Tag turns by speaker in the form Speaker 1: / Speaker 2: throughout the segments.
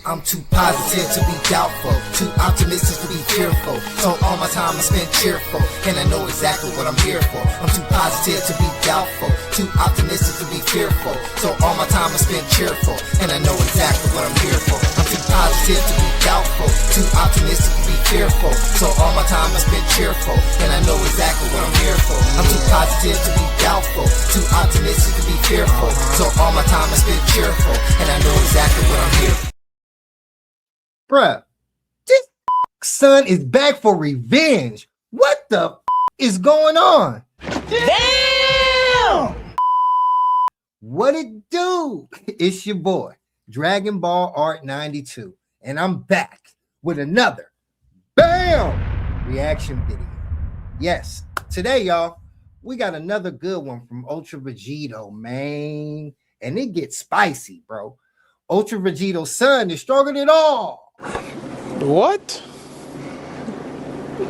Speaker 1: I'm too positive to be doubtful, too optimistic to be fearful. So all my time I spend cheerful, and I know exactly what I'm here for. I'm too positive to be doubtful, too optimistic to be fearful. So all my time I spend cheerful, and I know exactly what I'm here for. I'm too positive to be doubtful, too optimistic to be fearful. So all my time I spend cheerful, and I know exactly what I'm here for. I'm too positive to be doubtful, too optimistic to be fearful. So all my time I spend cheerful, and I know exactly what I'm here for.
Speaker 2: Bruh, this son is back for revenge. What the is going on?
Speaker 3: Damn!
Speaker 2: What it do? It's your boy, Dragon Ball Art 92, and I'm back with another BAM reaction video. Yes, today, y'all, we got another good one from Ultra Vegito, man, and it gets spicy, bro. Ultra Vegito's son is stronger than all.
Speaker 4: What?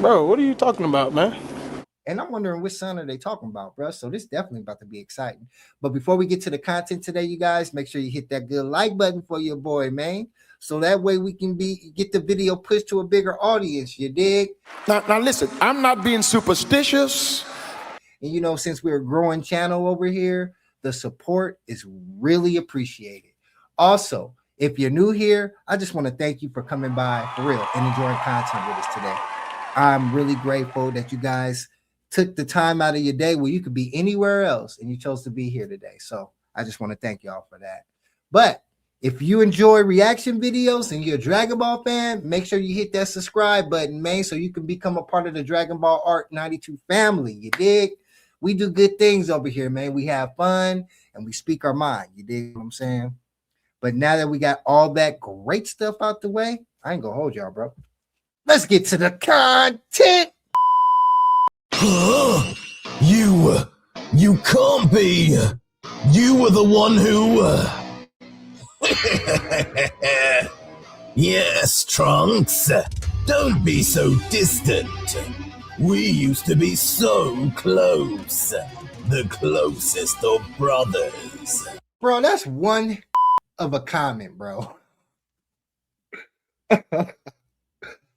Speaker 4: Bro, what are you talking about, man?
Speaker 2: And I'm wondering which son are they talking about, bro. So this definitely about to be exciting. But before we get to the content today, you guys, make sure you hit that good like button for your boy, man. So that way we can get the video pushed to a bigger audience, you dig?
Speaker 4: Now listen, I'm not being superstitious.
Speaker 2: And you know, since we're a growing channel over here, the support is really appreciated. Also, if you're new here, I just want to thank you for coming by for real and enjoying content with us today. I'm really grateful that you guys took the time out of your day where you could be anywhere else and you chose to be here today. So I just want to thank y'all for that. But if you enjoy reaction videos and you're a Dragon Ball fan, make sure you hit that subscribe button, man, so you can become a part of the Dragon Ball Art 92 family. You dig? We do good things over here, man. We have fun and we speak our mind. You dig what I'm saying? But now that we got all that great stuff out the way, I ain't gonna hold y'all, bro. Let's get to the content.
Speaker 3: Huh? You can't be. You were the one who. Yes, Trunks. Don't be so distant. We used to be so close. The closest of brothers.
Speaker 2: Bro, that's one of a comment, bro.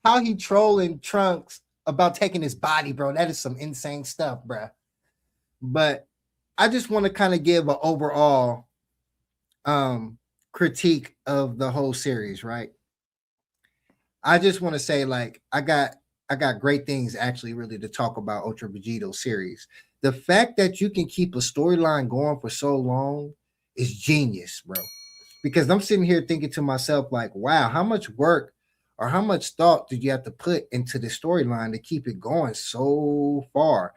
Speaker 2: How he trolling Trunks about taking his body, bro. That is some insane stuff, bro. But I just want to kind of give an overall critique of the whole series, right? I just want to say, like, I got great things actually really to talk about Ultra Vegito series. The fact that you can keep a storyline going for so long is genius, bro. Because I'm sitting here thinking to myself, like, wow, how much work or how much thought did you have to put into the storyline to keep it going so far?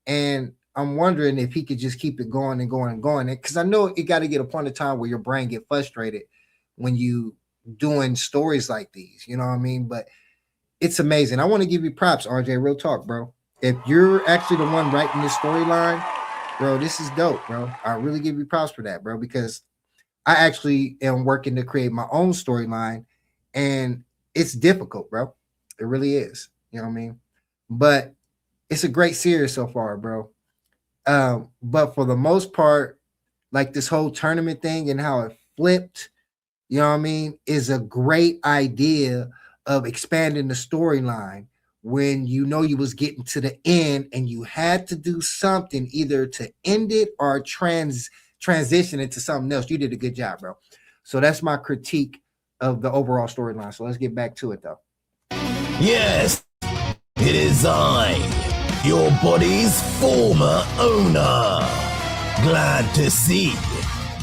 Speaker 2: And I'm wondering if he could just keep it going and going and going. Because I know it got to get a point of time where your brain get frustrated when you doing stories like these. You know what I mean? But it's amazing. I want to give you props, RJ. Real talk, bro. If you're actually the one writing this storyline, bro, this is dope, bro. I really give you props for that, bro, because I actually am working to create my own storyline, and it's difficult, bro. It really is. You know what I mean? But it's a great series so far, bro. But for the most part, like this whole tournament thing and how it flipped, you know what I mean, is a great idea of expanding the storyline when you know you was getting to the end and you had to do something either to end it or transition into something else. You did a good job, bro. So that's my critique of the overall storyline. So let's get back to it, though.
Speaker 3: Yes, it is I, your body's former owner. Glad to see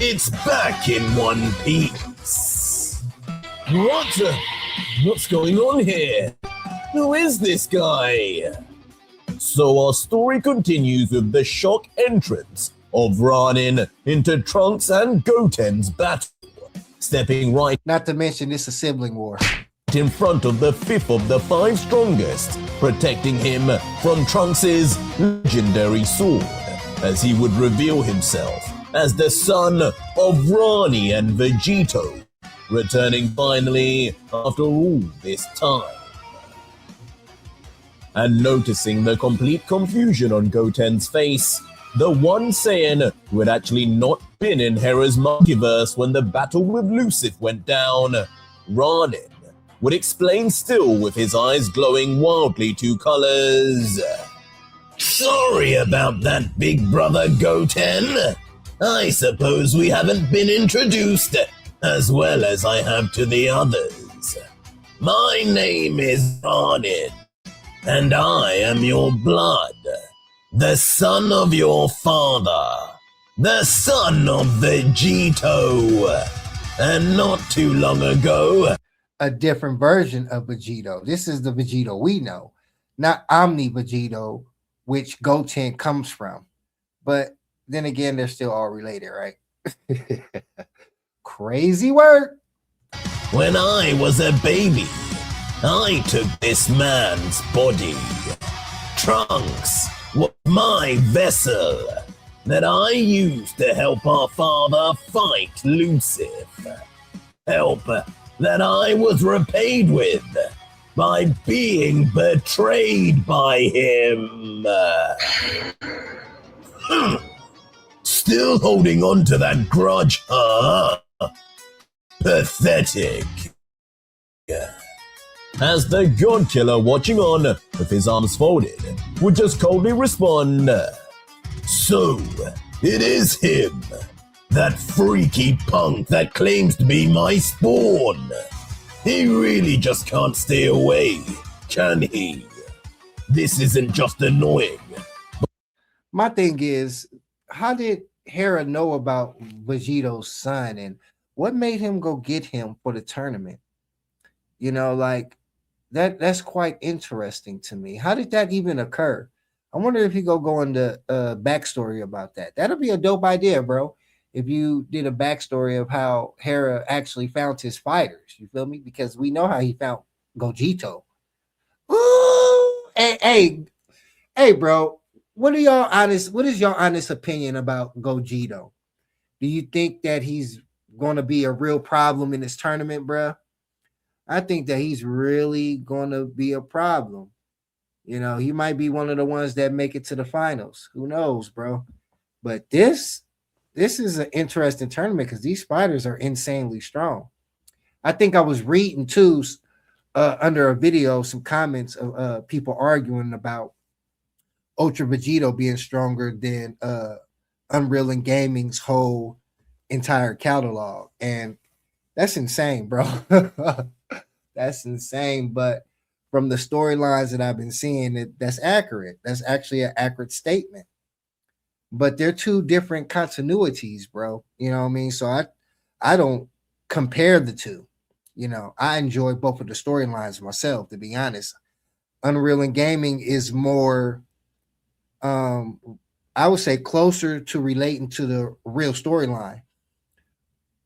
Speaker 3: it's back in one piece. What's going on here? Who is this guy? So our story continues with the shock entrance of Ranin into Trunks and Goten's battle, stepping right,
Speaker 2: not to mention it's a sibling war,
Speaker 3: in front of the fifth of the five strongest, protecting him from Trunks' legendary sword, as he would reveal himself as the son of Rani and Vegito, returning finally after all this time. And noticing the complete confusion on Goten's face, the one Saiyan who had actually not been in Hera's multiverse when the battle with Lucifer went down. Ranin would explain, still with his eyes glowing wildly 2 colors. Sorry about that, big brother Goten. I suppose we haven't been introduced as well as I have to the others. My name is Ranin, and I am your blood, the son of your father, the son of Vegito, and not too long ago,
Speaker 2: a different version of Vegito. This is the Vegito we know, not Omni Vegito, which Goten comes from. But then again, they're still all related, right? Crazy work.
Speaker 3: When I was a baby, I took this man's body. Trunks was my vessel that I used to help our father fight Lucifer. Help that I was repaid with by being betrayed by him. Still holding on to that grudge, huh? Pathetic. As the God Killer, watching on with his arms folded, would just coldly respond, so, it is him, that freaky punk that claims to be my spawn. He really just can't stay away, can he? This isn't just annoying.
Speaker 2: My thing is, how did Hera know about Vegito's son, and what made him go get him for the tournament? You know, like that's quite interesting to me. How did that even occur? I wonder if you go into backstory about that. That'll be a dope idea, bro. If you did a backstory of how Hera actually found his fighters, you feel me? Because we know how he found Vegito. Ooh, hey, bro. What is your honest opinion about Vegito? Do you think that he's going to be a real problem in this tournament, bro? I think that he's really going to be a problem. You know, he might be one of the ones that make it to the finals. Who knows, bro? But this is an interesting tournament because these fighters are insanely strong. I think I was reading too under a video some comments of people arguing about Ultra Vegito being stronger than Unreal and Gaming's whole entire catalog, and that's insane, bro. That's insane. But from the storylines that I've been seeing, that's accurate. That's actually an accurate statement. But they're 2 different continuities, bro. You know what I mean? So I don't compare the 2. You know, I enjoy both of the storylines myself, to be honest. Unreal and Gaming is more I would say closer to relating to the real storyline.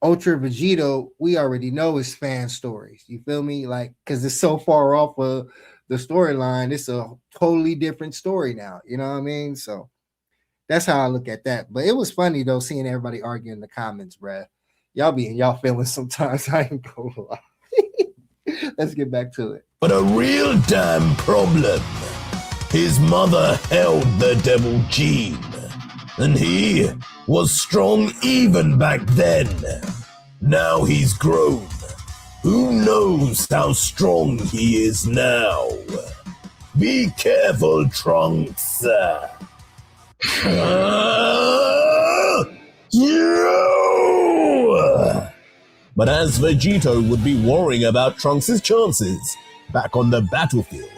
Speaker 2: Ultra Vegito, we already know is fan stories. You feel me? Like, because it's so far off of the storyline, it's a totally different story now. You know what I mean? So that's how I look at that. But it was funny though, seeing everybody argue in the comments, bruh. Y'all be in y'all feelings sometimes. I ain't gonna lie. Let's get back to it.
Speaker 3: But a real damn problem. His mother held the devil gene, and he was strong even back then. Now he's grown. Who knows how strong he is now? Be careful, Trunks. But as Vegito would be worrying about Trunks' chances back on the battlefield,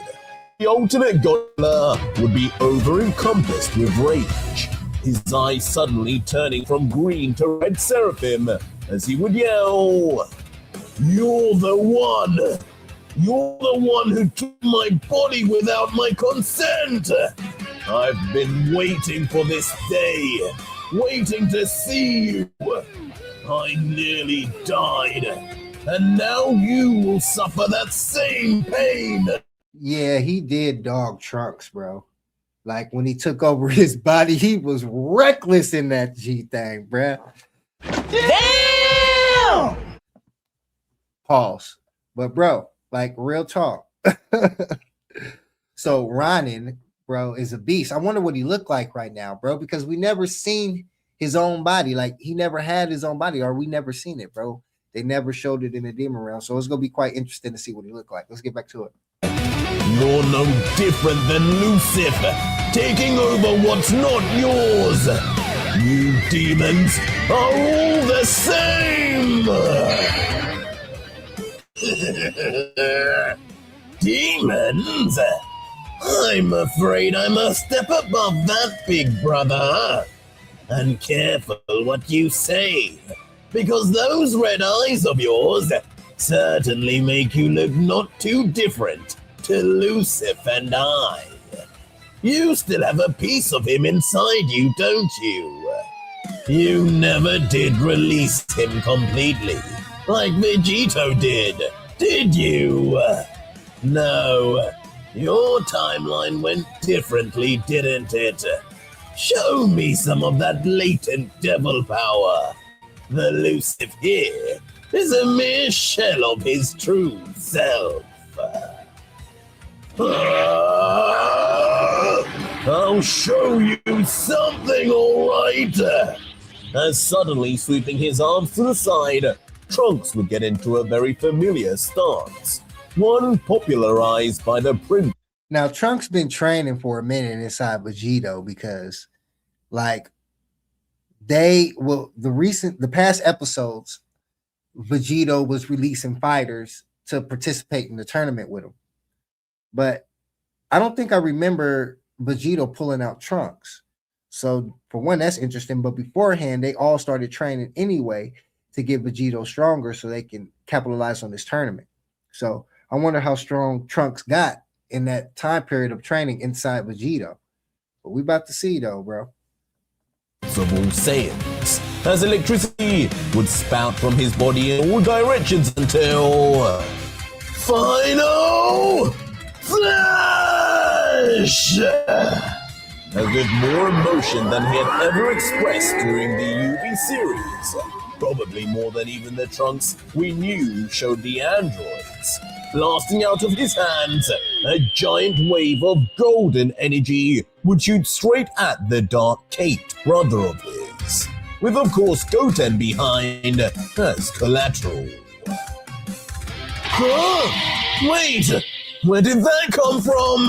Speaker 3: the ultimate Gorilla would be over-encompassed with rage, his eyes suddenly turning from green to red seraphim as he would yell, "You're the one! You're the one who took my body without my consent! I've been waiting for this day, waiting to see you! I nearly died, and now you will suffer that same pain!"
Speaker 2: Yeah, he did dog Trunks, bro. Like when he took over his body, he was reckless in that G thing, bro. Damn! Pause. But bro, like real talk. So Ronin, bro, is a beast. I wonder what he looked like right now, bro, because we never seen his own body. Like he never had his own body, or we never seen it, bro. They never showed it in the demon realm, so it's gonna be quite interesting to see what he looked like. Let's get back to it.
Speaker 3: You're no different than Lucifer, taking over what's not yours. You demons are all the same. Demons? I'm afraid I must step above that, big brother. And careful what you say, because those red eyes of yours certainly make you look not too different to Lucifer and I. You still have a piece of him inside you, don't you? You never did release him completely, like Vegito did you? No, your timeline went differently, didn't it? Show me some of that latent devil power. The Lucifer here is a mere shell of his true self. I'll show you something, all right. As suddenly sweeping his arms to the side, Trunks would get into a very familiar stance, one popularized by the prince.
Speaker 2: Now, Trunks been training for a minute inside Vegito because, like, the past episodes, Vegito was releasing fighters to participate in the tournament with him. But I don't think I remember Vegito pulling out Trunks. So, for one, that's interesting. But beforehand, they all started training anyway to get Vegito stronger so they can capitalize on this tournament. So, I wonder how strong Trunks got in that time period of training inside Vegito. But we about to see, though, bro.
Speaker 3: Of all Saiyans, as electricity would spout from his body in all directions until final flash! As with more emotion than he had ever expressed during the UV series, probably more than even the Trunks we knew showed the androids. Blasting out of his hands, a giant wave of golden energy would shoot straight at the Dark Kate brother of his, with of course Goten behind as collateral. Huh? Wait, where did that come from?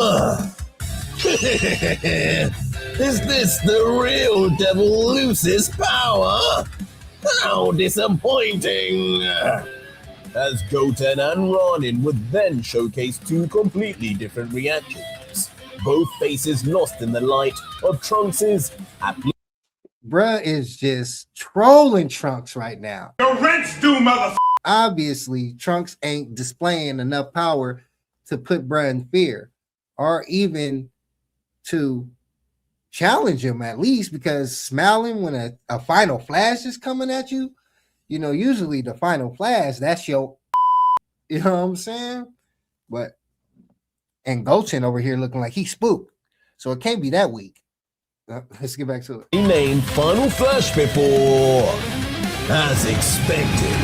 Speaker 3: Is this the real Devil Lucis power? How disappointing! As Goten and Ronin would then showcase two completely different reactions, both faces lost in the light of Trunks'
Speaker 2: Bruh is just trolling Trunks right now.
Speaker 5: Your rent's due, motherfucker.
Speaker 2: Obviously, Trunks ain't displaying enough power to put bruh in fear, or even to challenge him at least, because smiling when a final flash is coming at you, you know, usually the final flash, that's your, you know what I'm saying? But, and Goten over here looking like he's spooked. So it can't be that weak. Let's get back to it.
Speaker 3: He named Final Flash before. As expected,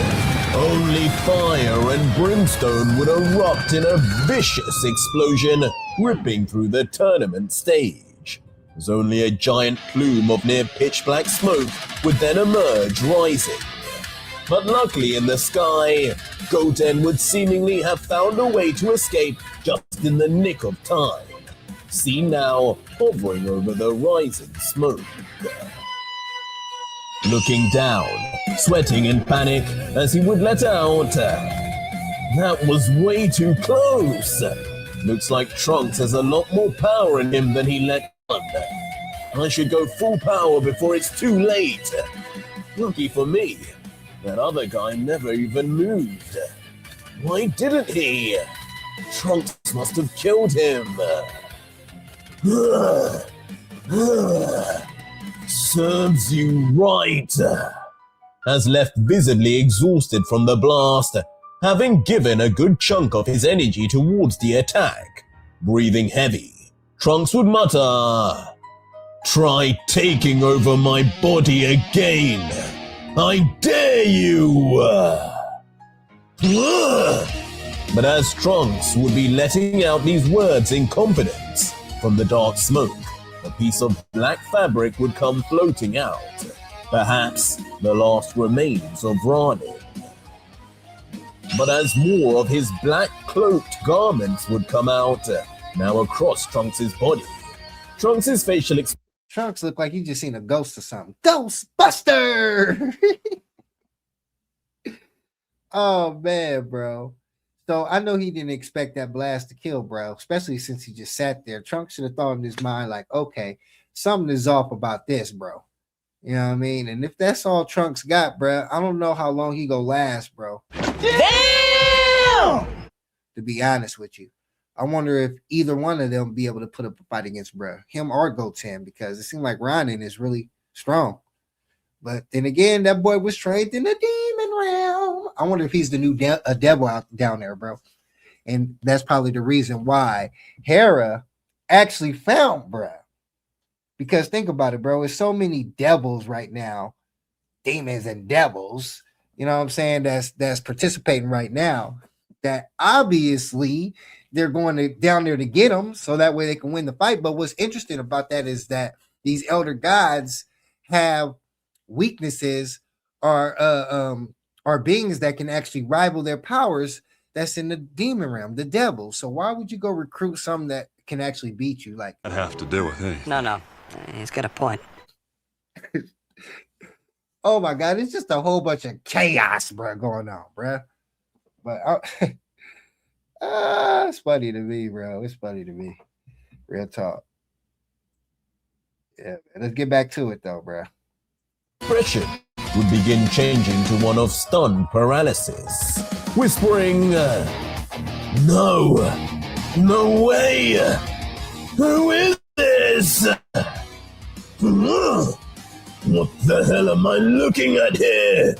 Speaker 3: only fire and brimstone would erupt in a vicious explosion, ripping through the tournament stage. As only a giant plume of near pitch black smoke would then emerge, rising. But luckily in the sky, Goten would seemingly have found a way to escape just in the nick of time. Seen now, hovering over the rising smoke. Looking down, sweating in panic as he would let out. That was way too close. Looks like Trunks has a lot more power in him than he let on. I should go full power before it's too late. Lucky for me, that other guy never even moved. Why didn't he? Trunks must have killed him. Serves you right. As left visibly exhausted from the blast, having given a good chunk of his energy towards the attack. Breathing heavy, Trunks would mutter, "Try taking over my body again. I dare you!" But as Trunks would be letting out these words in confidence, from the dark smoke, a piece of black fabric would come floating out. perhaps the last remains of Ronin. But as more of his black cloaked garments would come out, now across Trunks' body, Trunks' facial expression.
Speaker 2: Trunks looked like he just seen a ghost or something. Ghostbuster! Oh man, bro. So I know he didn't expect that blast to kill, bro, especially since he just sat there. Trunks should have thought in his mind, like, okay, something is off about this, bro. You know what I mean? And if that's all Trunks got, bro, I don't know how long he gonna last, bro.
Speaker 3: Damn!
Speaker 2: To be honest with you. I wonder if either one of them be able to put up a fight against bro, him or Goten, because it seems like Ronin is really strong. But then again, that boy was trained in the demon realm. I wonder if he's the new devil out down there, bro. And that's probably the reason why Hera actually found bro. Because think about it, bro. There's so many devils right now, demons and devils, you know what I'm saying, that's participating right now, that obviously they're going down there to get them so that way they can win the fight. But what's interesting about that is that these elder gods have weaknesses or beings that can actually rival their powers that's in the demon realm, the devil. So why would you go recruit some that can actually beat you? Like,
Speaker 5: I'd have to do with it.
Speaker 6: No. He's got a point.
Speaker 2: oh my God, it's just a whole bunch of chaos, bro, going on, bro. But it's funny to me, bro. It's funny to me. Real talk. Yeah, let's get back to it though, bro.
Speaker 3: Expression would begin changing to one of stunned paralysis, whispering, No way! Who is this? What the hell am I looking at here?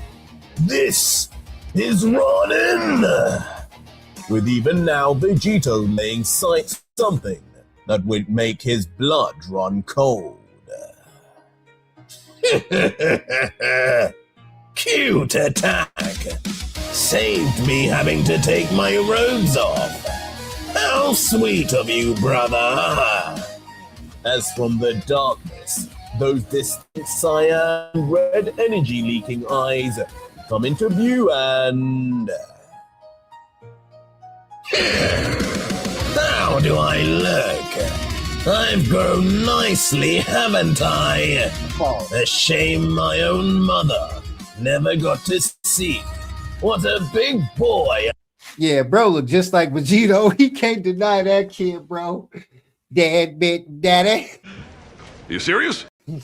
Speaker 3: This is Ronin! With even now Vegito laying sight something that would make his blood run cold. Cute attack! Saved me having to take my robes off. How sweet of you, brother! As from the darkness, those distant cyan red energy leaking eyes come into view and... How do I look? I've grown nicely, haven't I? A shame my own mother never got to see. What a big boy.
Speaker 2: Yeah, bro, look just like Vegito. He can't deny that kid, bro. Dad bit daddy.
Speaker 5: You serious?
Speaker 2: He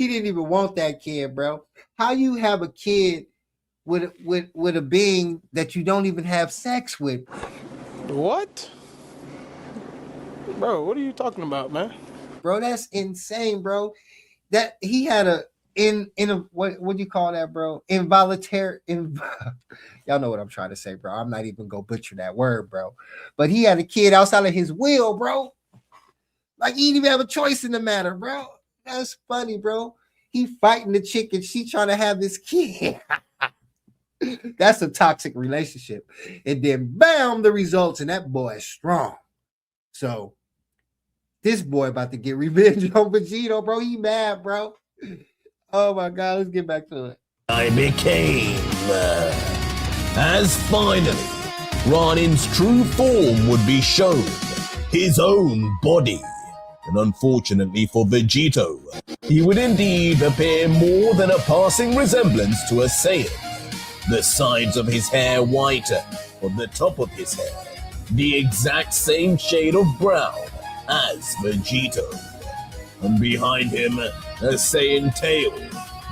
Speaker 2: didn't even want that kid, bro. How you have a kid with a being that you don't even have sex with?
Speaker 4: What? Bro, what are you talking about, man?
Speaker 2: Bro, that's insane, bro. That he had a what do you call that, bro? Involuntary. Y'all know what I'm trying to say, bro. I'm not even gonna butcher that word, bro. But he had a kid outside of his will, bro. Like he didn't even have a choice in the matter, bro. That's funny, bro. He fighting the chick and she trying to have this kid. That's a toxic relationship. And then bam, the results, and that boy is strong. So this boy about to get revenge on Vegito, bro. He mad, bro. Oh my God, let's get back to it.
Speaker 3: I became, as finally, Ronin's true form would be shown, his own body. And unfortunately for Vegito, he would indeed appear more than a passing resemblance to a Saiyan. The sides of his hair white, on the top of his hair, the exact same shade of brown as Vegito. And behind him, a Saiyan tail,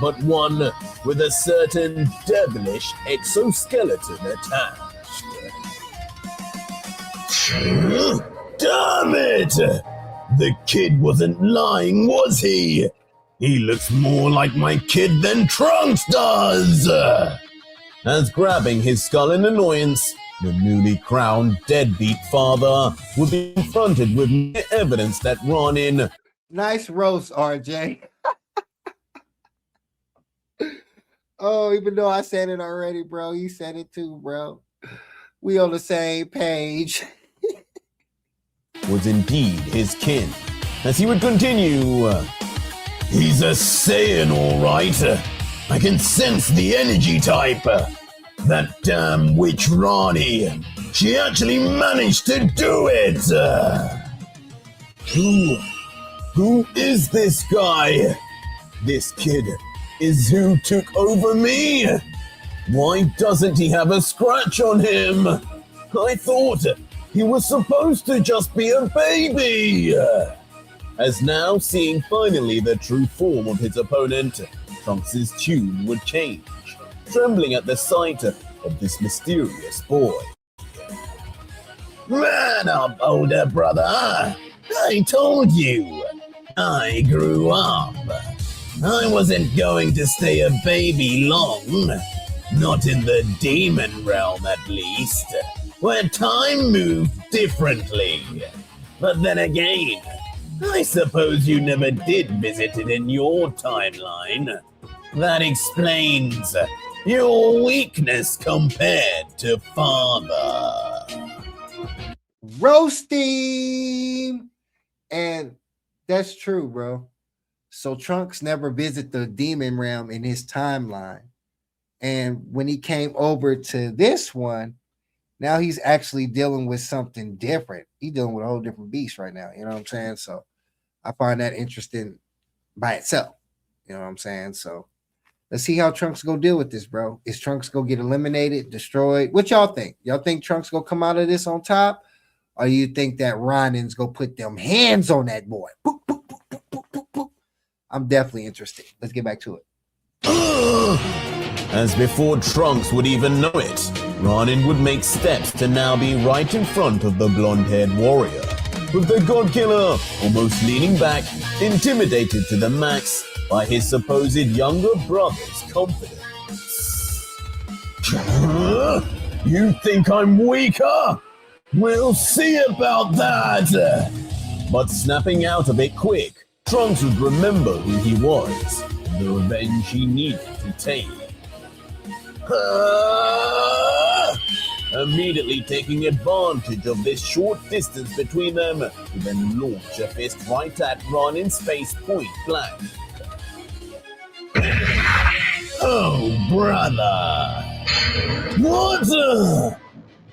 Speaker 3: but one with a certain devilish exoskeleton attached. Damn it! The kid wasn't lying, was he? He looks more like my kid than Trunks does! As grabbing his skull in annoyance, the newly crowned deadbeat father would be confronted with evidence that Ronin...
Speaker 2: Nice roast, RJ. Oh, even though I said it already, bro, you said it too, bro. We on the same page. Was indeed his kin, as he would continue
Speaker 3: He's a Saiyan, all right. I can sense the energy type. That damn witch Ronnie. She actually managed to do it. Who is this guy? This kid is who took over me. Why doesn't he have a scratch on him? I thought he was supposed to just be a baby. As now seeing finally the true form of his opponent, Trunks' tune would change, trembling at the sight of this mysterious boy. Man up, older brother. I told you. I grew up. I wasn't going to stay a baby long. Not in the demon realm, at least, where time moved differently. But then again, I suppose you never did visit it in your timeline. That explains your weakness compared to father.
Speaker 2: Roasting. And that's true, bro. So Trunks never visited the demon realm in his timeline. And when he came over to this one, now he's actually dealing with something different. He's dealing with a whole different beast right now. You know what I'm saying? So I find that interesting by itself. You know what I'm saying? So let's see how Trunks go deal with this, bro. Is Trunks go get eliminated, destroyed? What y'all think? Y'all think Trunks go come out of this on top? Or you think that Ronin's go put them hands on that boy? Boop, boop, boop, boop, boop, boop, boop. I'm definitely interested. Let's get back to it.
Speaker 3: As before Trunks would even know it, Ronin would make steps to now be right in front of the blonde-haired warrior, with the God Killer almost leaning back, intimidated to the max by his supposed younger brother's confidence. You think I'm weaker? We'll see about that! But snapping out of it quick, Trunks would remember who he was, and the revenge he needed to take. Immediately taking advantage of this short distance between them, he then launched a fist right at Ronin's face point blank. Oh, brother! What?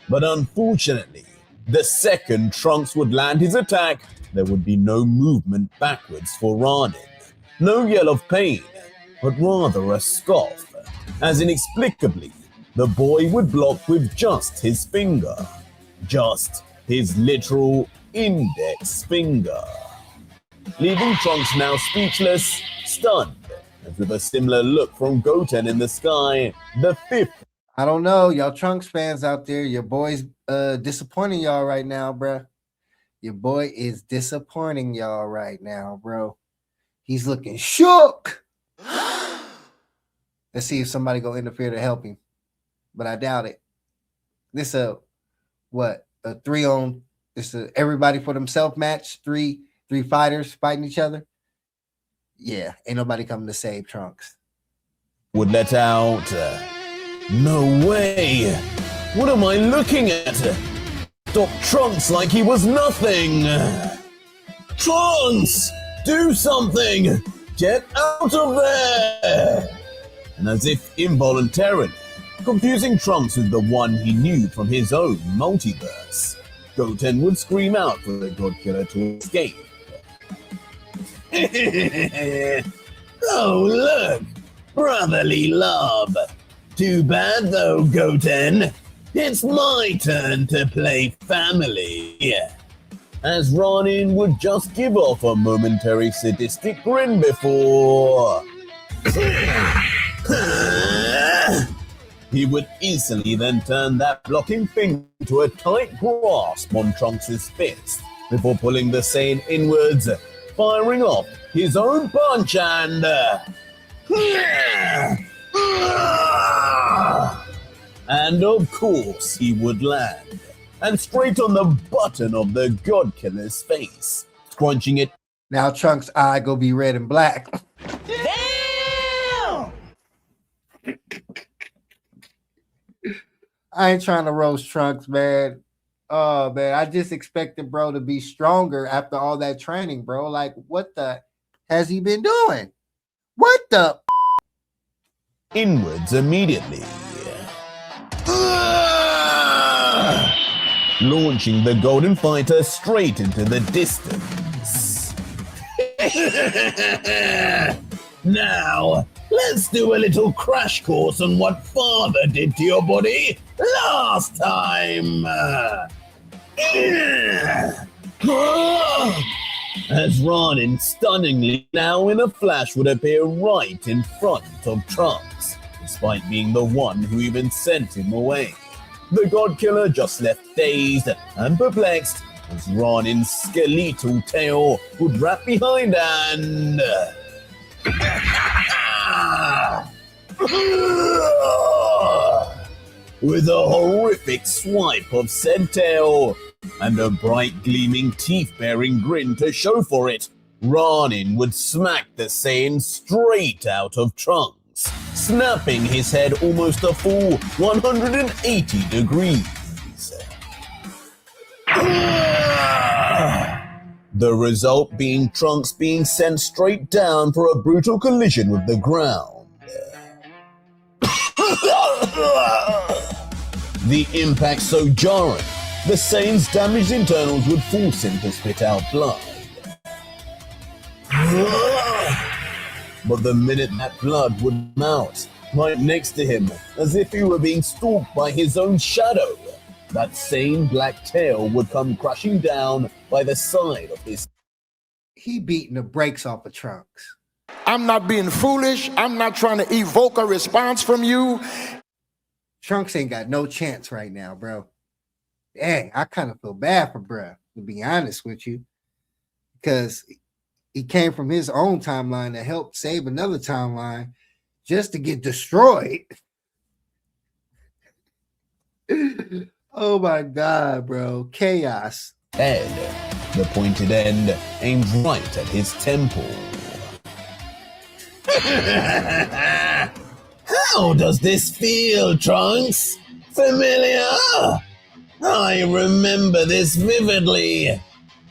Speaker 3: But unfortunately, the second Trunks would land his attack, there would be no movement backwards for Ronin. No yell of pain, but rather a scoff, as inexplicably, the boy would block with just his finger. Just his literal index finger. Leaving Trunks now speechless, stunned, and with a similar look from Goten in the sky, the fifth.
Speaker 2: I don't know, y'all Trunks fans out there. Your boy's disappointing y'all right now, bro. Your boy is disappointing y'all right now, bro. He's looking shook. Let's see if somebody go interfere to help him, but I doubt it. This a 3-on. This a everybody for themselves match. Three fighters fighting each other. Yeah, ain't nobody coming to save Trunks.
Speaker 3: Would let out. No way! What am I looking at? Stop Trunks like he was nothing! Trunks! Do something! Get out of there! And as if involuntarily, confusing Trunks with the one he knew from his own multiverse, Goten would scream out for the God Killer to escape. Oh, look! Brotherly love! Too bad though, Goten. It's my turn to play family. As Ronin would just give off a momentary sadistic grin before... He would easily then turn that blocking finger into a tight grasp on Trunks' fist before pulling the Saiyan inwards, firing off his own punch and... And of course he would land, and straight on the button of the God Killer's face, scrunching it.
Speaker 2: Now Trunks' eye go be red and black.
Speaker 3: Damn!
Speaker 2: I ain't trying to roast Trunks, man. Oh, man, I just expected bro to be stronger after all that training, bro. Like, what the has he been doing? What the?
Speaker 3: Inwards immediately, launching the Golden Fighter straight into the distance. Now, let's do a little crash course on what Father did to your body last time. As Ronin stunningly now in a flash would appear right in front of Trunks, despite being the one who even sent him away. The God Killer just left dazed and perplexed as Ronin's skeletal tail would wrap behind and... with a horrific swipe of said tail and a bright gleaming teeth-bearing grin to show for it, Ronin would smack the Saiyan straight out of Trunks, snapping his head almost a full 180 degrees. The result being Trunks being sent straight down for a brutal collision with the ground. The impact so jarring, the Saiyan's damaged internals would force him to spit out blood. But the minute that blood would come out, right next to him, as if he were being stalked by his own shadow, that same black tail would come crashing down by the side of his...
Speaker 2: He beating the brakes off of Trunks.
Speaker 7: I'm not being foolish. I'm not trying to evoke a response from you.
Speaker 2: Trunks ain't got no chance right now, bro. Dang, I kind of feel bad for bruh, to be honest with you. Because he came from his own timeline to help save another timeline just to get destroyed. Oh my God, bro. Chaos.
Speaker 3: head, the pointed end aimed right at his temple. How does this feel, Trunks? Familiar? I remember this vividly.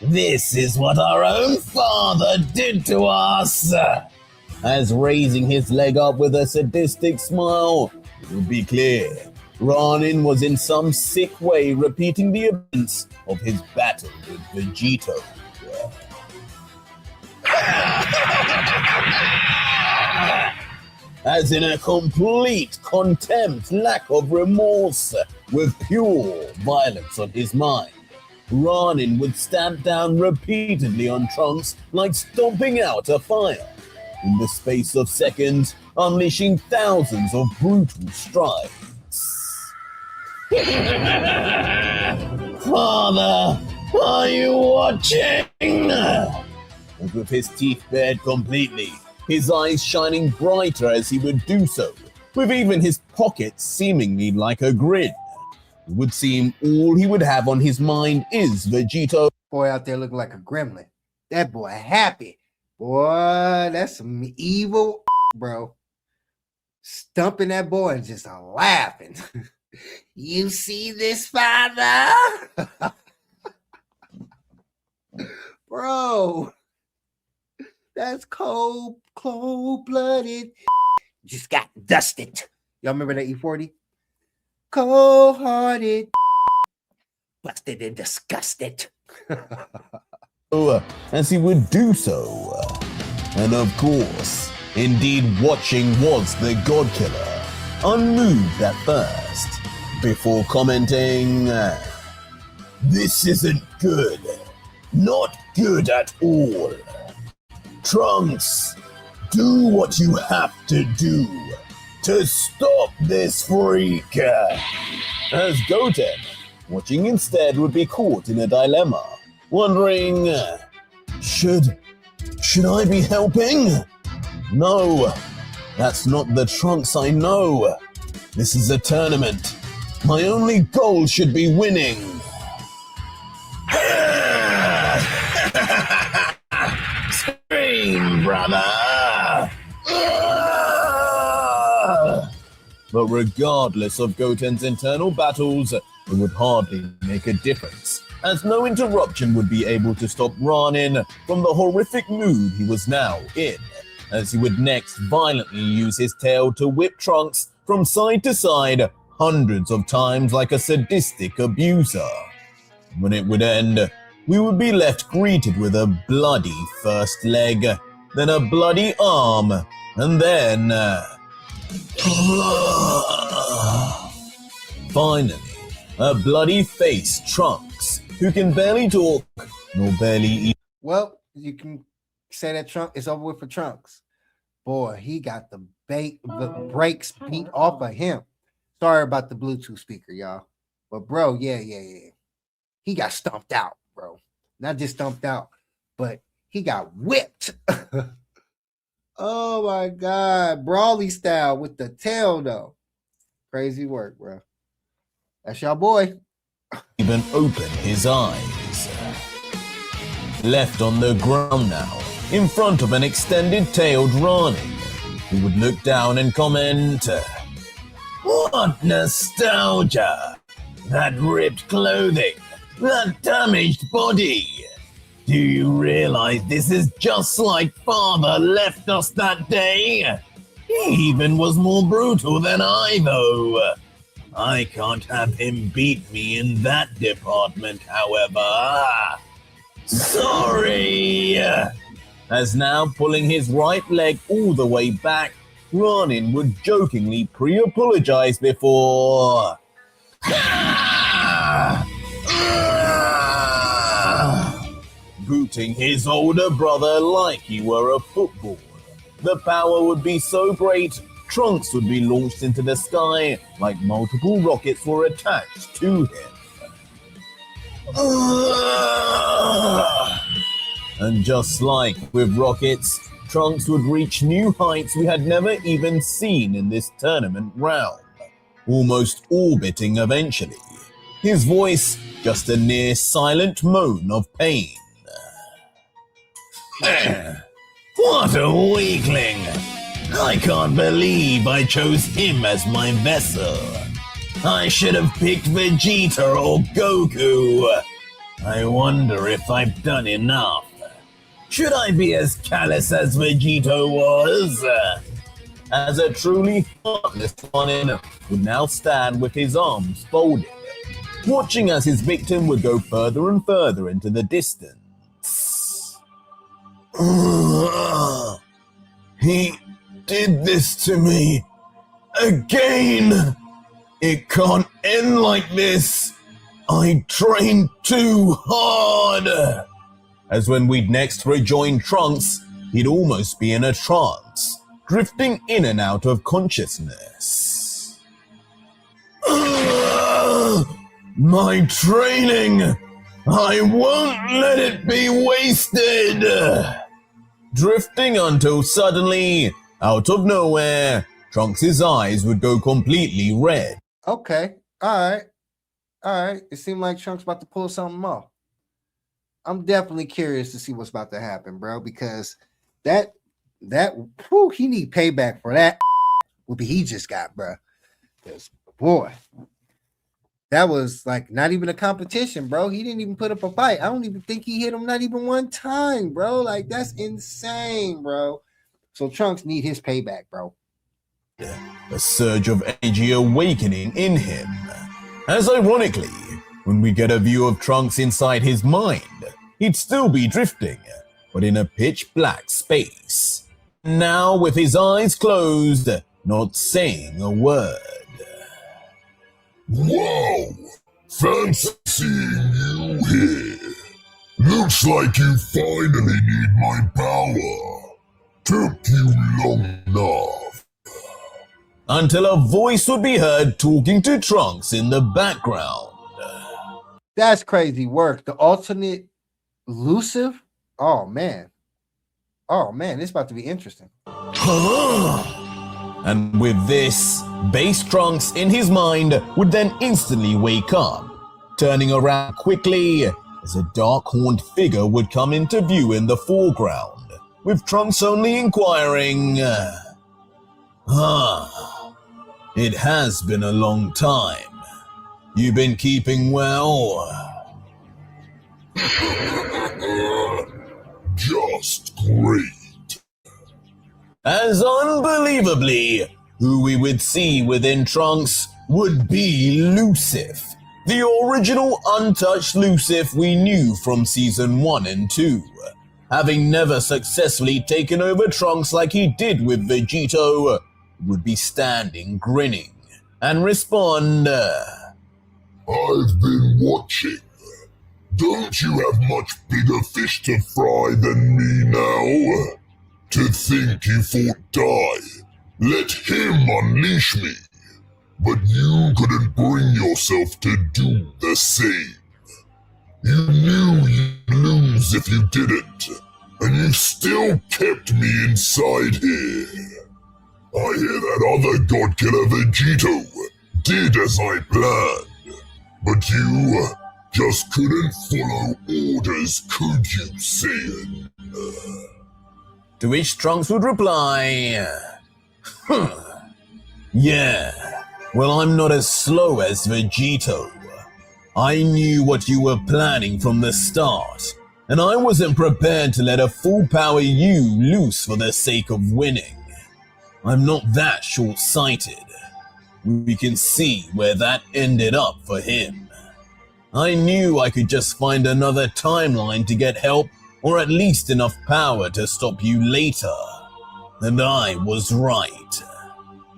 Speaker 3: This is what our own father did to us. As raising his leg up with a sadistic smile, it would be clear Ronin was in some sick way repeating the events of his battle with Vegito. As in a complete contempt, lack of remorse, with pure violence on his mind, Ronin would stamp down repeatedly on Trunks like stomping out a fire, in the space of seconds, unleashing thousands of brutal strikes. Father, are you watching? And with his teeth bared completely, his eyes shining brighter as he would do so, with even his pockets seemingly like a grin. It would seem all he would have on his mind is Vegito.
Speaker 2: Boy out there looking like a gremlin. That boy happy. Boy, that's some evil, bro. Stumping that boy and just laughing. You see this, father? Bro, that's cold-blooded. Just got dusted. Y'all remember that E40? Cold-hearted, busted and disgusted.
Speaker 3: As he would do so. And of course, indeed watching was the God Killer, unmoved at first, before commenting, "This isn't good. Not good at all. Trunks, do what you have to do to stop this freak." As Goten, watching instead, would be caught in a dilemma, wondering, should I be helping? No, that's not the Trunks I know. This is a tournament. My only goal should be winning. Scream, brother! But regardless of Goten's internal battles, it would hardly make a difference, as no interruption would be able to stop Ronin from the horrific mood he was now in, as he would next violently use his tail to whip Trunks from side to side hundreds of times like a sadistic abuser. When it would end, we would be left greeted with a bloody first leg, then a bloody arm, and then... finally, a bloody face Trunks, who can barely talk nor barely eat.
Speaker 2: Well, you can say that Trunks is over with for Trunks. Boy, he got the brakes beat off of him. Sorry about the Bluetooth speaker, y'all. But bro, yeah. He got stumped out, bro. Not just stumped out, but he got whipped. Oh my God. Brawly style with the tail, though. Crazy work, bro. That's y'all boy.
Speaker 3: Even open his eyes. Left on the ground now, in front of an extended-tailed Ronin, who would look down and comment, "What nostalgia! That ripped clothing, that damaged body. Do you realize this is just like Father left us that day? He even was more brutal than I, though. I can't have him beat me in that department, however. Sorry." As now pulling his right leg all the way back, Ronin would jokingly pre-apologize before... booting his older brother like he were a football. The power would be so great, Trunks would be launched into the sky like multiple rockets were attached to him. And just like with rockets, Trunks would reach new heights we had never even seen in this tournament round, almost orbiting eventually, his voice just a near silent moan of pain. What a weakling! I can't believe I chose him as my vessel. I should have picked Vegeta or Goku. I wonder if I've done enough. Should I be as callous as Vegito was? As a truly heartless Ronin would now stand with his arms folded, watching as his victim would go further and further into the distance. He did this to me again. It can't end like this. I trained too hard. As when we'd next rejoin Trunks, he'd almost be in a trance, drifting in and out of consciousness. My training! I won't let it be wasted! Drifting until suddenly, out of nowhere, Trunks' eyes would go completely red.
Speaker 2: Okay. All right. It seemed like Trunks about to pull something off. I'm definitely curious to see what's about to happen, bro, because he need payback for that what he just got, bro. Because, boy, that was like not even a competition, bro. He didn't even put up a fight. I don't even think he hit him not even one time, bro. Like, that's insane, bro. So Trunks need his payback, bro.
Speaker 3: A surge of energy awakening in him. As ironically, when we get a view of Trunks inside his mind, he'd still be drifting, but in a pitch black space. Now with his eyes closed, not saying a word.
Speaker 8: Wow! Fancy seeing you here. Looks like you finally need my power. Took you long enough.
Speaker 3: Until a voice would be heard talking to Trunks in the background.
Speaker 2: That's crazy work. The alternate elusive? Oh man, it's about to be interesting.
Speaker 3: And with this, base Trunks in his mind would then instantly wake up, turning around quickly as a dark horned figure would come into view in the foreground, with Trunks only inquiring, it has been a long time. You been keeping well?
Speaker 8: great.
Speaker 3: As unbelievably, who we would see within Trunks would be Lucif, the original untouched Lucif we knew from Season 1 and 2, having never successfully taken over Trunks like he did with Vegito, would be standing grinning and respond,
Speaker 8: I've been watching. Don't you have much bigger fish to fry than me now? To think you fought Die, let him unleash me. But you couldn't bring yourself to do the same. You knew you'd lose if you didn't, and you still kept me inside here. I hear that other god killer Vegito did as I planned, but you just couldn't follow orders, could you, Saiyan?
Speaker 3: to which Trunks would reply, yeah, well, I'm not as slow as Vegito. I knew what you were planning from the start, and I wasn't prepared to let a full-power you loose for the sake of winning. I'm not that short-sighted. We can see where that ended up for him. I knew I could just find another timeline to get help, or at least enough power to stop you later. And I was right.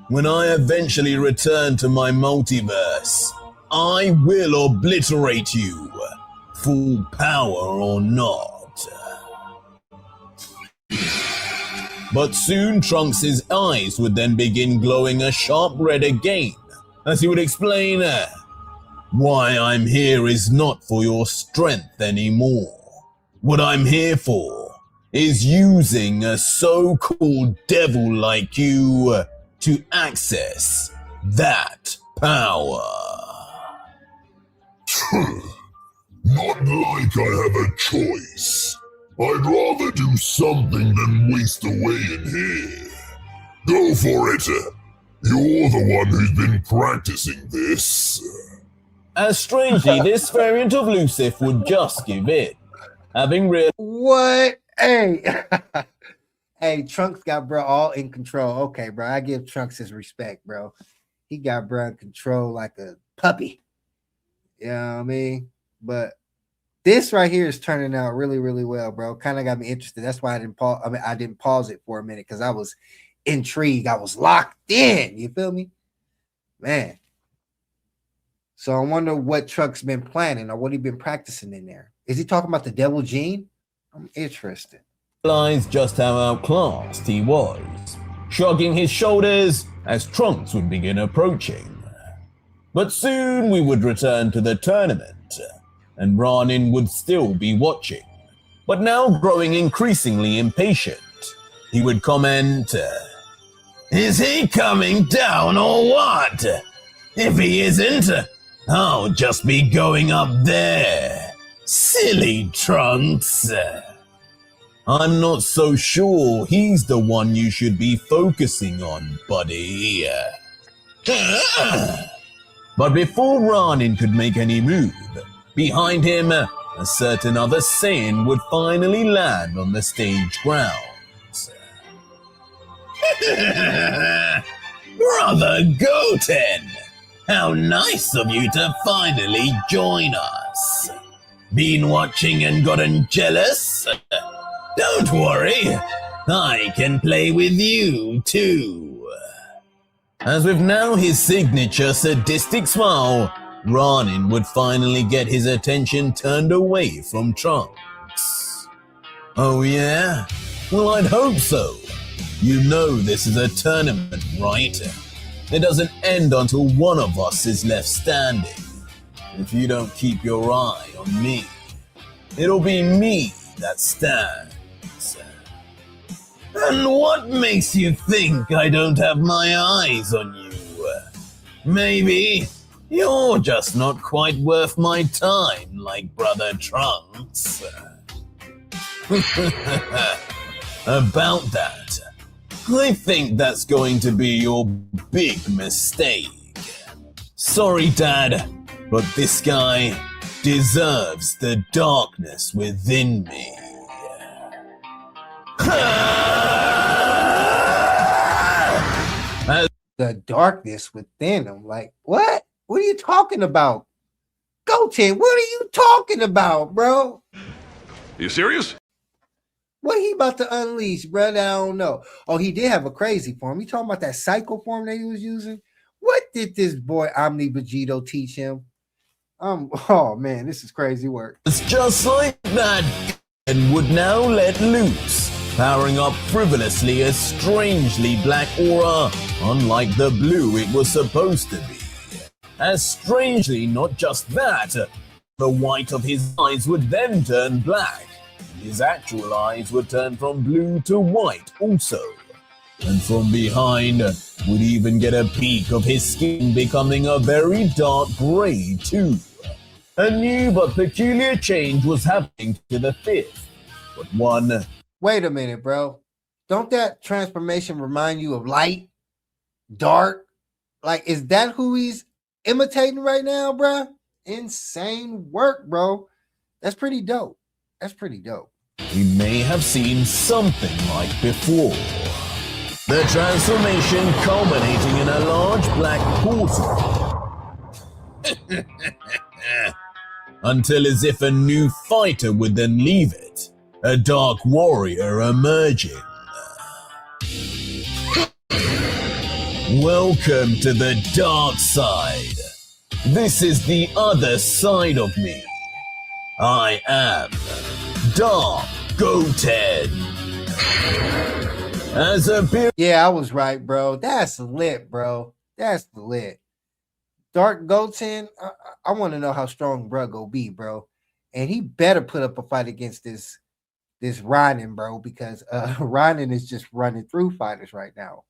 Speaker 3: When I eventually return to my multiverse, I will obliterate you, full power or not. But soon Trunks' eyes would then begin glowing a sharp red again, as he would explain, why I'm here is not for your strength anymore. What I'm here for is using a so-called devil like you to access that power.
Speaker 8: Not like I have a choice. I'd rather do something than waste away in here. Go for it. You're the one who's been practicing this.
Speaker 3: As strangely, this variant of Lucif would just give in, having realized
Speaker 2: What? Hey. Hey, Trunks got bro all in control. Okay, bro. I give Trunks his respect, bro. He got bro in control like a puppy. You know what I mean? But this right here is turning out really, really well, bro. Kind of got me interested. That's why I didn't pause. I didn't pause it for a minute because I was intrigued. I was locked in. You feel me? Man. So I wonder what Trunks been planning or what he been practicing in there. Is he talking about the devil gene? I'm interested.
Speaker 3: just how outclassed he was, shrugging his shoulders as Trunks would begin approaching. But soon we would return to the tournament, and Ranin would still be watching, but now growing increasingly impatient. He would comment, "Is he coming down or what? If he isn't, I'll just be going up there. Silly Trunks. I'm not so sure he's the one you should be focusing on, buddy." But before Ranin could make any move, behind him, a certain other Saiyan would finally land on the stage grounds. Brother Goten! How nice of you to finally join us. Been watching and gotten jealous? Don't worry, I can play with you too. As with now his signature sadistic smile, Ranin would finally get his attention turned away from Trunks. Oh yeah? Well, I'd hope so. You know this is a tournament, right? It doesn't end until one of us is left standing. If you don't keep your eye on me, it'll be me that stands. And what makes you think I don't have my eyes on you? Maybe you're just not quite worth my time, like Brother Trunks. About that, I think that's going to be your big mistake. Sorry, Dad, but this guy deserves the darkness within me.
Speaker 2: The darkness within him. Like, what? What are you talking about? Goten, what are you talking about, bro?
Speaker 5: You serious?
Speaker 2: What he about to unleash, bro? That I don't know. Oh, he did have a crazy form. You talking about that psycho form that he was using? What did this boy Omni Vegito teach him? Oh man, this is crazy work.
Speaker 3: It's just like that, and would now let loose, powering up frivolously a strangely black aura, unlike the blue it was supposed to be. As strangely, not just that, the white of his eyes would then turn black. His actual eyes would turn from blue to white also. And from behind, would even get a peek of his skin becoming a very dark grey too. A new but peculiar change was happening to the fifth. But one...
Speaker 2: Wait a minute, bro. Don't that transformation remind you of light? Dark? Like, is that who he's imitating right now, bro? Insane work, bro. That's pretty dope. That's pretty dope.
Speaker 3: We may have seen something like before. The transformation culminating in a large black portal. Until as if a new fighter would then leave it, a dark warrior emerging. Welcome to the dark side. This is the other side of me. I am Dark Goten. As a
Speaker 2: Yeah, I was right, bro. That's lit, bro. That's lit. Dark Goten, I want to know how strong bro go be, bro. And he better put up a fight against this Ronin, bro, because Ronin is just running through fighters right now.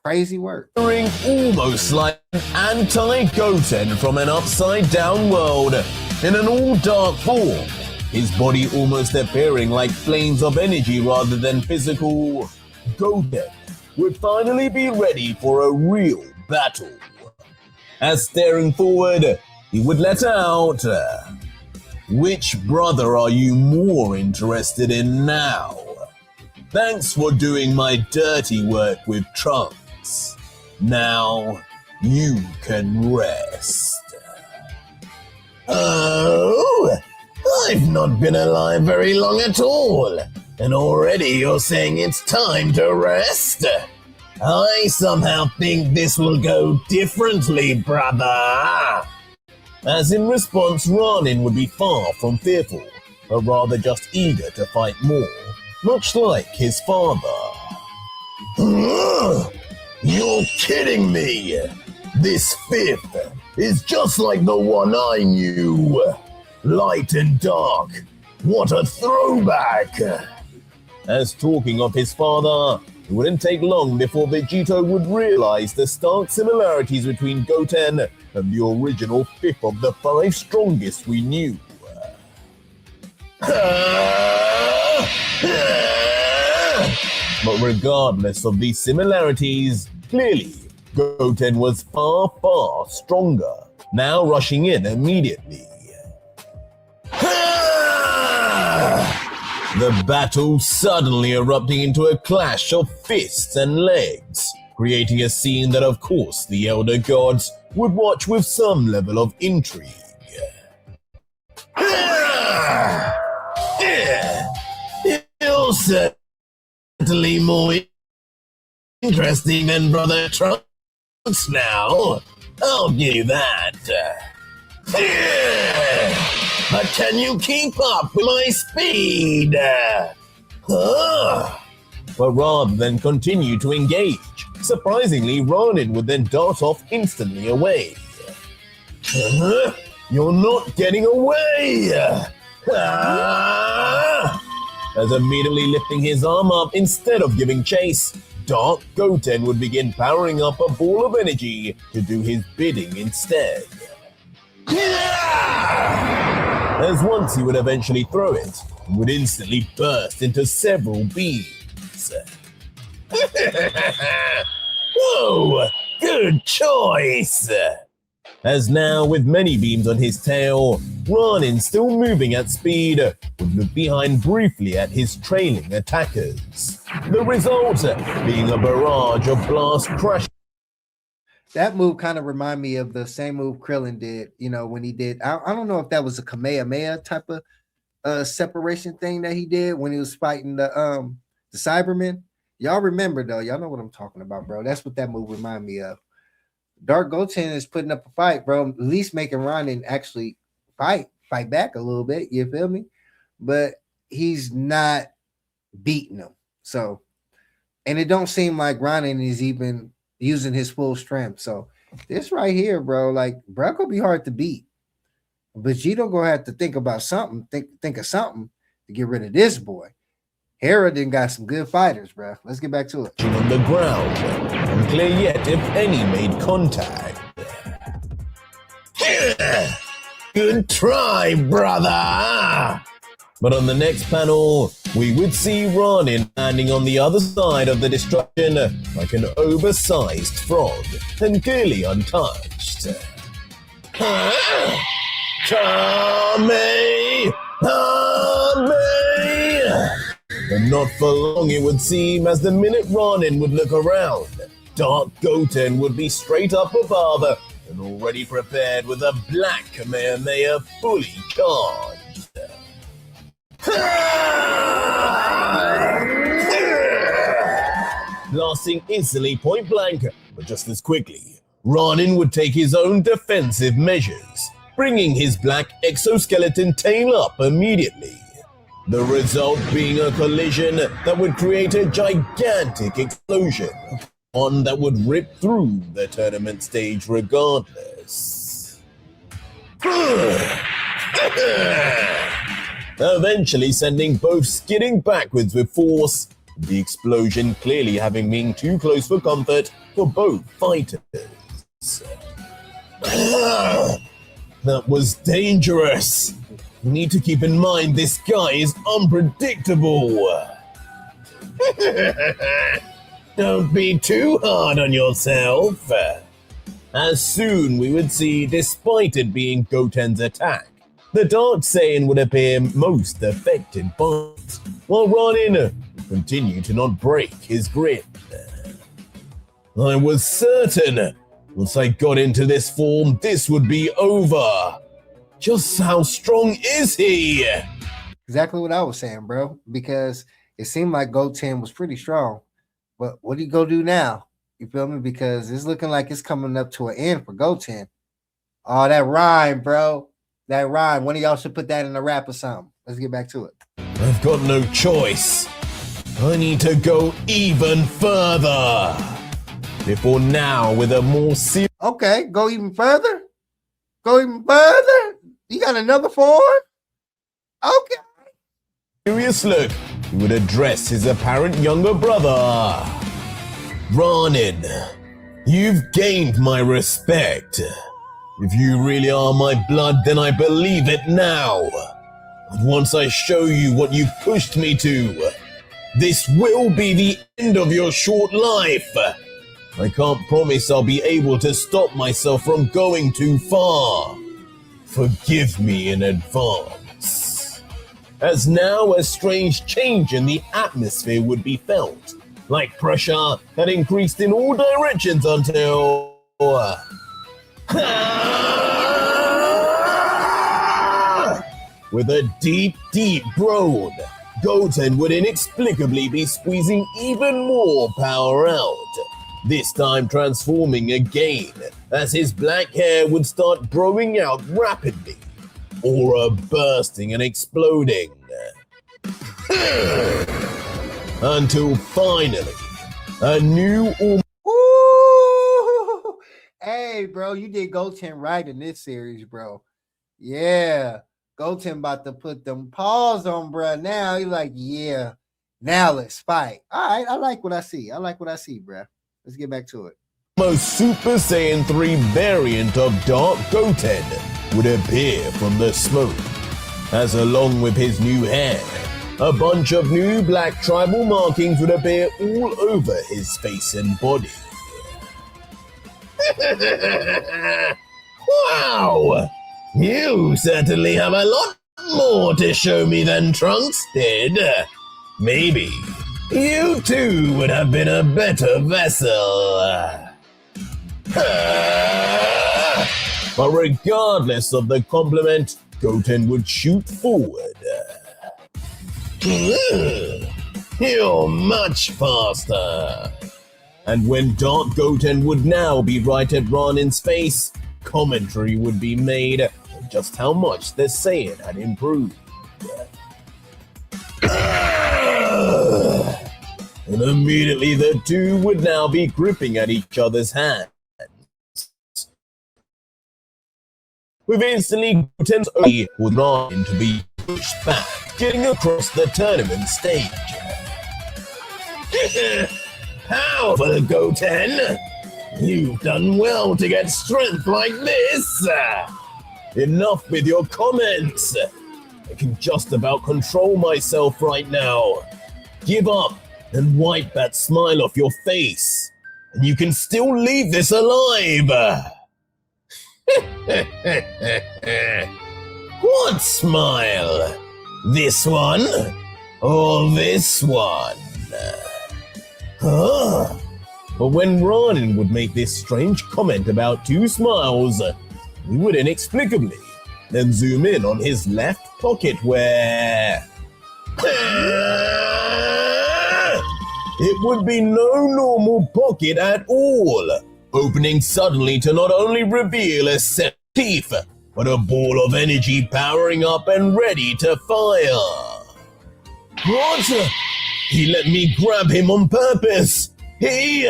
Speaker 2: Crazy work.
Speaker 3: Almost like an anti-Goten from an upside-down world in an all-dark form. His body almost appearing like flames of energy rather than physical. Goten would finally be ready for a real battle. As staring forward, he would let out, which brother are you more interested in now? Thanks for doing my dirty work with Trunks. Now, you can rest. Oh, I've not been alive very long at all, and already you're saying it's time to rest? I somehow think this will go differently, brother. As in response, Ronin would be far from fearful, but rather just eager to fight more, much like his father. You're kidding me! This fifth is just like the one I knew. Light and dark. What a throwback! As talking of his father, it wouldn't take long before Vegito would realize the stark similarities between Goten and the original fifth of the five strongest we knew. But regardless of these similarities, clearly, Goten was far, far stronger, now rushing in immediately. The battle suddenly erupting into a clash of fists and legs, creating a scene that of course the Elder Gods would watch with some level of intrigue. You're certainly more interesting than Brother Trunks now, I'll give you that. But can you keep up with my speed? But rather than continue to engage, surprisingly, Ronin would then dart off instantly away. You're not getting away! As immediately lifting his arm up instead of giving chase, Dark Goten would begin powering up a ball of energy to do his bidding instead. As once he would eventually throw it, it would instantly burst into several beams. Oh, good choice! as now with many beams on his tail, Ranin, still moving at speed, would look behind briefly at his trailing attackers. The result being a barrage of blast crash.
Speaker 2: That move kind of remind me of the same move Krillin did, you know, when he did. I don't know if that was a Kamehameha type of separation thing that he did when he was fighting the Cybermen. Y'all remember though, y'all know what I'm talking about, bro. That's what that move remind me of. Dark Goten is putting up a fight, bro. At least making Ronin actually fight back a little bit. You feel me? But he's not beating him. So, and it don't seem like Ronin is even using his full strength. So this right here, bro, like bro, gonna be hard to beat. Vegito gonna have to think about something, think of something to get rid of this boy. Hera done got some good fighters, bro. Let's get back to it.
Speaker 3: On the ground, unclear yet if any made contact. Good try, brother! But on the next panel, we would see Ronin landing on the other side of the destruction like an oversized frog, and clearly untouched. Kame! But not for long, it would seem, as the minute Ronin would look around, Dark Goten would be straight up above and already prepared with a black Kamehameha fully charged. Blasting instantly point blank, but just as quickly, Ronin would take his own defensive measures, bringing his black exoskeleton tail up immediately. The result being a collision that would create a gigantic explosion, one that would rip through the tournament stage regardless. Eventually sending both skidding backwards with force, the explosion clearly having been too close for comfort for both fighters. That was dangerous. You need to keep in mind this guy is unpredictable. Don't be too hard on yourself. As soon we would see, despite it being Goten's attack, the Dark Saiyan would appear most affected by it, while Ronin would continue to not break his grip. I was certain, once I got into this form, this would be over. Just how strong is he?
Speaker 2: Exactly what I was saying, bro. Because it seemed like Goten was pretty strong. But what do you go do now? You feel me? Because it's looking like it's coming up to an end for Goten. Oh, that rhyme, bro. That rhyme. One of y'all should put that in a rap or something. Let's get back to it.
Speaker 3: I've got no choice. I need to go even further. Before now, with a more serious...
Speaker 2: Okay, go even further? Go even further? You got another form? Okay.
Speaker 3: Serious look, he would address his apparent younger brother. Ronin, you've gained my respect. If you really are my blood, then I believe it now. But once I show you what you've pushed me to, this will be the end of your short life. I can't promise I'll be able to stop myself from going too far. Forgive me in advance. As now a strange change in the atmosphere would be felt, like pressure had increased in all directions until... With a deep, deep groan, Goten would inexplicably be squeezing even more power out. This time transforming again, as his black hair would start growing out rapidly, aura bursting and exploding. Until finally, a new...
Speaker 2: Ooh! Hey, bro, you did Goten right in this series, bro. Yeah, Goten about to put them paws on, bro. Now he's like, yeah, now let's fight. All right, I like what I see. Bro. Let's get back to it.
Speaker 3: Most Super Saiyan 3 variant of Dark Goten would appear from the smoke, as along with his new hair, a bunch of new black tribal markings would appear all over his face and body. Wow! You certainly have a lot more to show me than Trunks did. Maybe you too would have been a better vessel. But regardless of the compliment, Goten would shoot forward. You're much faster. And when Dark Goten would now be right at Ronin's face, commentary would be made on just how much the Saiyan had improved. And immediately the two would now be gripping at each other's hands. With instantly Goten's only would Ronin to be pushed back, getting across the tournament stage. Powerful, Goten! You've done well to get strength like this! Enough with your comments! I can just about control myself right now. Give up and wipe that smile off your face, and you can still leave this alive! What smile? This one? Or this one? But when Ronin would make this strange comment about two smiles, we would inexplicably then zoom in on his left pocket where... it would be no normal pocket at all, opening suddenly to not only reveal a set of teeth, but a ball of energy powering up and ready to fire. What? He let me grab him on purpose. He...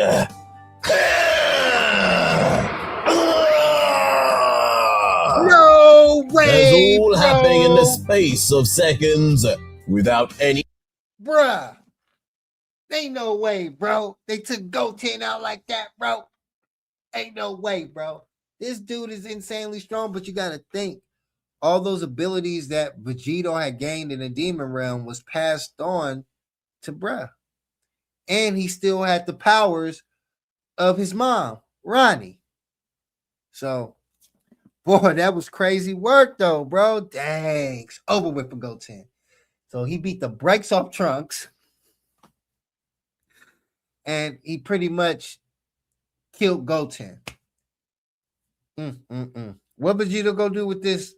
Speaker 2: No way,
Speaker 3: That's all
Speaker 2: bro.
Speaker 3: happening in the space of seconds without any...
Speaker 2: Bruh. Ain't no way, bro. They took Goten out like that, bro. Ain't no way, bro. This dude is insanely strong, but you gotta think. All those abilities that Vegito had gained in the Demon Realm was passed on to bruh. And he still had the powers of his mom, Ronnie. So, boy, that was crazy work, though, bro. Dang. It's over with for Goten. So he beat the brakes off Trunks. And he pretty much killed Goten. What Vegito gonna do with this?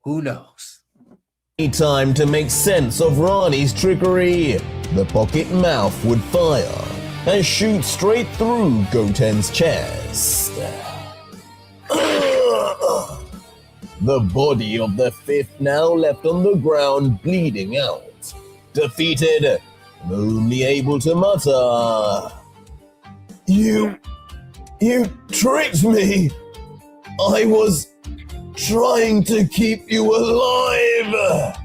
Speaker 2: Who knows?
Speaker 3: time to make sense of Ronnie's trickery. The pocket mouth would fire and shoot straight through Goten's chest. The body of the fifth now left on the ground bleeding out. Defeated, and only able to mutter, You tricked me! I was trying to keep you alive!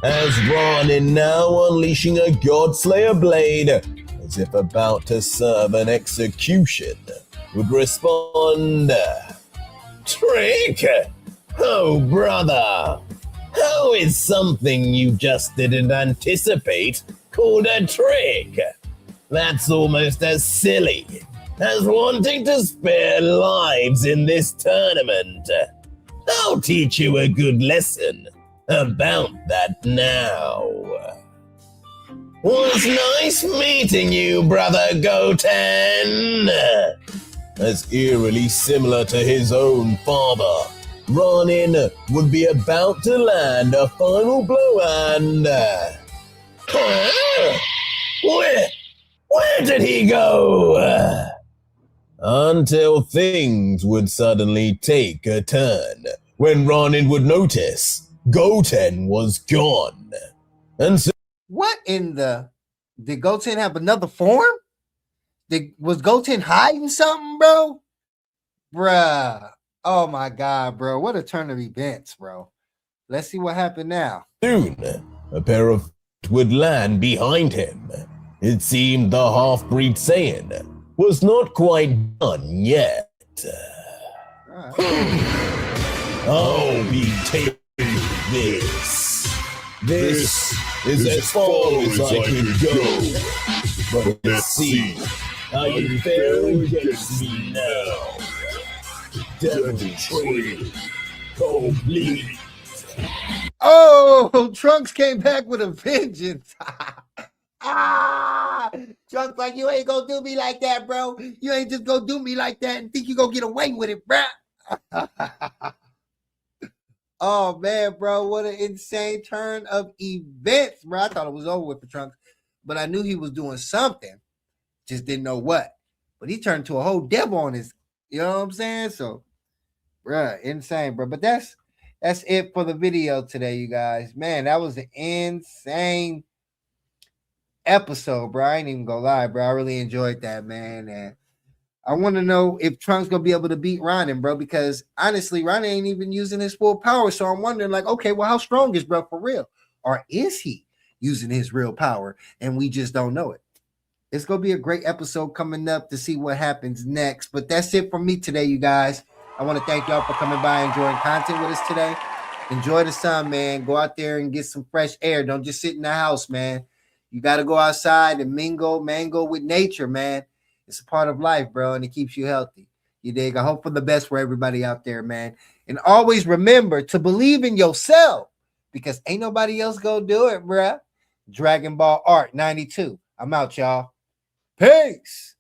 Speaker 3: As Ronin, now unleashing a Godslayer blade, as if about to serve an execution, would respond, Trick? Oh, brother! How is something you just didn't anticipate called a trick? That's almost as silly as wanting to spare lives in this tournament. I'll teach you a good lesson about that now. Was nice meeting you, Brother Goten. As eerily similar to his own father, Ronin would be about to land a final blow and... Where did he go? Until things would suddenly take a turn, when Ronin would notice Goten was gone. And so...
Speaker 2: What in the... Did Goten have another form? Was Goten hiding something, bro? Bruh. Oh my God, bro. What a turn of events, bro. Let's see what happened now.
Speaker 3: Soon, a pair of feet would land behind him. It seemed the half-breed Saiyan was not quite done yet. I'll be taking this. This is as far as I could go. But let's see how you fare against me now. demonstrate complete.
Speaker 2: Oh, Trunks came back with a vengeance. Trunks like, you ain't gonna do me like that, bro. You ain't just gonna do me like that and think you gonna get away with it, bro. Oh man, bro, what an insane turn of events, bro. I thought it was over with for Trunks, but I knew he was doing something, just didn't know what. But he turned to a whole devil on his, you know what I'm saying? So, bro, insane, bro. But that's it for the video today, you guys. Man, that was an insane episode, bro. I ain't even gonna lie, bro. I really enjoyed that, man. And I want to know if Trunks gonna be able to beat Ronin, bro, because honestly, Ronin ain't even using his full power. So I'm wondering, like, okay, well, how strong is bro for real? Or is he using his real power and we just don't know it? It's gonna be a great episode coming up to see what happens next. But that's it for me today, you guys. I want to thank y'all for coming by and enjoying content with us today. Enjoy the sun, man. Go out there and get some fresh air. Don't just sit in the house, man. You got to go outside and mango with nature, man. It's a part of life, bro, and it keeps you healthy. You dig? I hope for the best for everybody out there, man. And always remember to believe in yourself because ain't nobody else gonna do it, bruh. Dragon Ball Art 92. I'm out, y'all. Peace.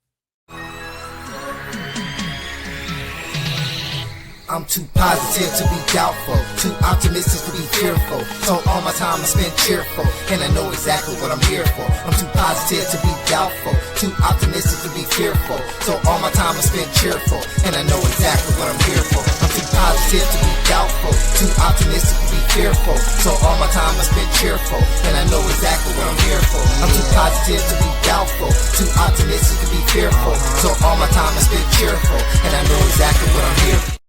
Speaker 1: I'm too positive to be doubtful, too optimistic to be fearful. So all my time I spend cheerful, and I know exactly what I'm here for. I'm too positive to be doubtful, too optimistic to be fearful. So all my time I spend cheerful, and I know exactly what I'm here for. I'm too positive to be doubtful, too optimistic to be fearful. So all my time I spend cheerful, and I know exactly what I'm here for. I'm too positive to be doubtful, too optimistic to be fearful. So all my time I spend cheerful, and I know exactly what I'm here for.